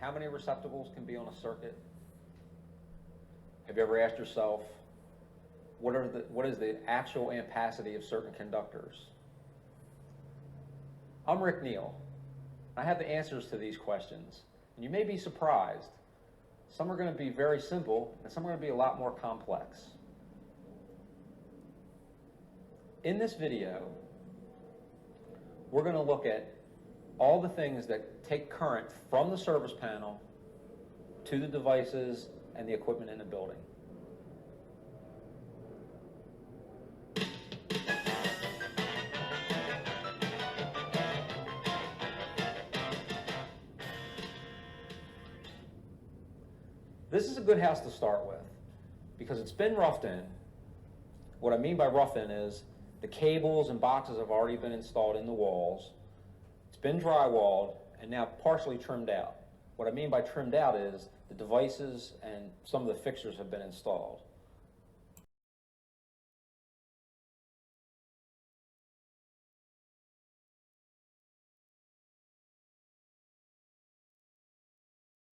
how many receptacles can be on a circuit? Have you ever asked yourself, what is the actual ampacity of certain conductors? I'm Rick Neal. I have the answers to these questions, and you may be surprised. Some are going to be very simple, and some are going to be a lot more complex. In this video, we're going to look at all the things that take current from the service panel to the devices and the equipment in the building. This is a good house to start with because it's been roughed in. What I mean by rough in is the cables and boxes have already been installed in the walls. It's been drywalled and now partially trimmed out. What I mean by trimmed out is the devices and some of the fixtures have been installed.